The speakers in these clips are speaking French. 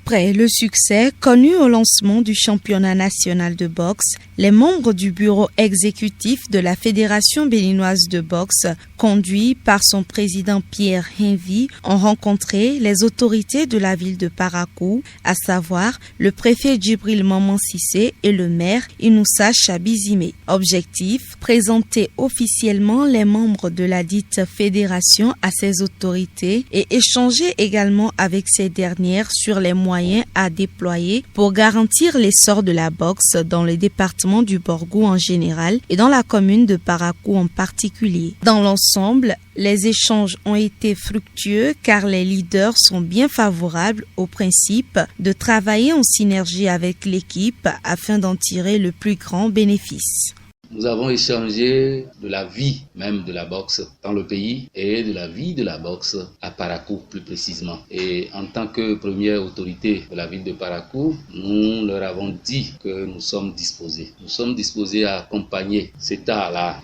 Après le succès connu au lancement du championnat national de boxe, les membres du bureau exécutif de la Fédération béninoise de boxe, conduits par son président Pierre Henvy, ont rencontré les autorités de la ville de Parakou, à savoir le préfet Djibril Maman Cissé et le maire Inoussa Chabizimé. Objectif, présenter officiellement les membres de la dite fédération à ces autorités et échanger également avec ces dernières sur les moyens à déployer pour garantir l'essor de la boxe dans le département du Borgou en général et dans la commune de Parakou en particulier. Dans l'ensemble, les échanges ont été fructueux car les leaders sont bien favorables au principe de travailler en synergie avec l'équipe afin d'en tirer le plus grand bénéfice. Nous avons échangé de la vie même de la boxe dans le pays et de la vie de la boxe à Parakou plus précisément. Et en tant que première autorité de la ville de Parakou, nous leur avons dit que nous sommes disposés. Nous sommes disposés à accompagner cet art-là,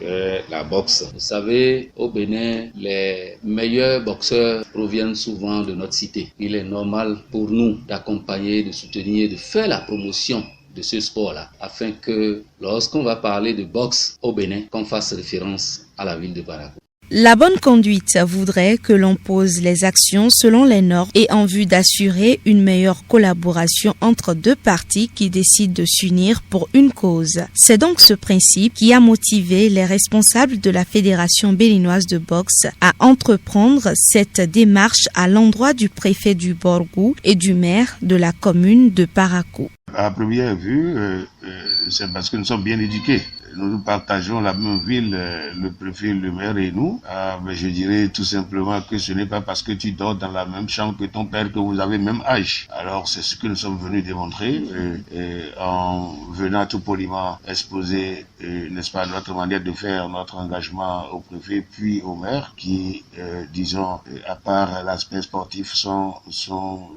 la boxe. Vous savez, au Bénin, les meilleurs boxeurs proviennent souvent de notre cité. Il est normal pour nous d'accompagner, de soutenir, de faire la promotion de ce sport-là, afin que lorsqu'on va parler de boxe au Bénin, qu'on fasse référence à la ville de Parakou. La bonne conduite voudrait que l'on pose les actions selon les normes et en vue d'assurer une meilleure collaboration entre deux parties qui décident de s'unir pour une cause. C'est donc ce principe qui a motivé les responsables de la Fédération béninoise de boxe à entreprendre cette démarche à l'endroit du préfet du Borgou et du maire de la commune de Parakou. À première vue, c'est parce que nous sommes bien éduqués. Nous partageons la même ville, le préfet, le maire et nous. Mais je dirais tout simplement que ce n'est pas parce que tu dors dans la même chambre que ton père que vous avez le même âge. Alors c'est ce que nous sommes venus démontrer en venant tout poliment exposer, n'est-ce pas, notre manière de faire, notre engagement au préfet puis au maire qui, disons, à part l'aspect sportif, sont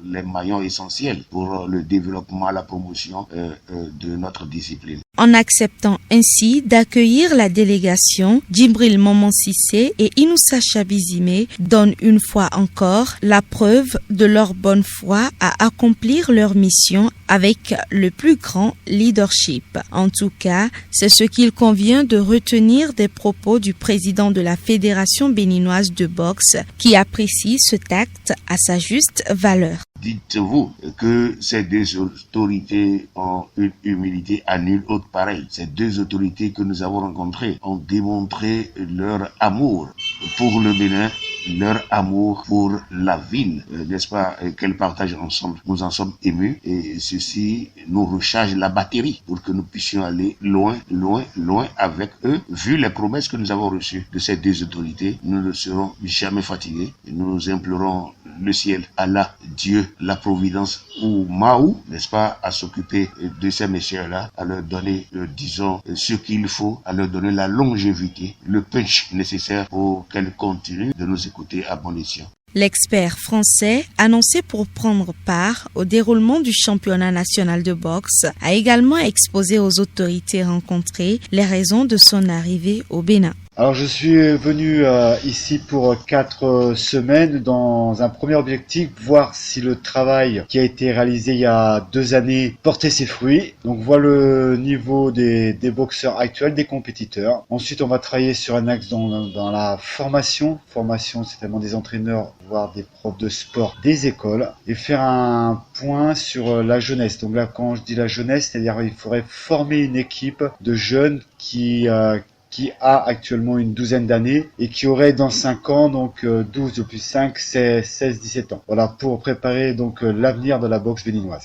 les maillons essentiels pour le développement, la promotion de notre discipline. En acceptant ainsi d'accueillir la délégation, Djibril Maman Cissé et Inoussa Chabizimé donnent une fois encore la preuve de leur bonne foi à accomplir leur mission avec le plus grand leadership. En tout cas, c'est ce qu'il convient de retenir des propos du président de la Fédération béninoise de boxe qui apprécie ce tact à sa juste valeur. Dites-vous que ces deux autorités ont une humilité à nul autre pareil. Ces deux autorités que nous avons rencontrées ont démontré leur amour pour le Bénin, leur amour pour la ville, n'est-ce pas, qu'elles partagent ensemble. Nous en sommes émus et ceci nous recharge la batterie pour que nous puissions aller loin, loin, loin avec eux. Vu les promesses que nous avons reçues de ces deux autorités, nous ne serons jamais fatigués. Nous implorons le ciel, Allah, Dieu, la providence ou Mahou, n'est-ce pas, à s'occuper de ces messieurs-là, à leur donner, disons, ce qu'il faut, à leur donner la longévité, le punch nécessaire pour qu'elles continuent de nous écouter à bon escient. L'expert français, annoncé pour prendre part au déroulement du championnat national de boxe, a également exposé aux autorités rencontrées les raisons de son arrivée au Bénin. Alors je suis venu ici pour 4 semaines dans un premier objectif, voir si le travail qui a été réalisé il y a 2 années portait ses fruits. Donc voir le niveau des boxeurs actuels, des compétiteurs. Ensuite on va travailler sur un axe dans la formation. Formation c'est tellement des entraîneurs, voire des profs de sport des écoles. Et faire un point sur la jeunesse. Donc là quand je dis la jeunesse, c'est-à-dire il faudrait former une équipe de jeunes qui a actuellement une 12aine d'années et qui aurait dans 5 ans, donc 12 plus 5, c'est 16-17 ans. Voilà, pour préparer donc l'avenir de la boxe béninoise.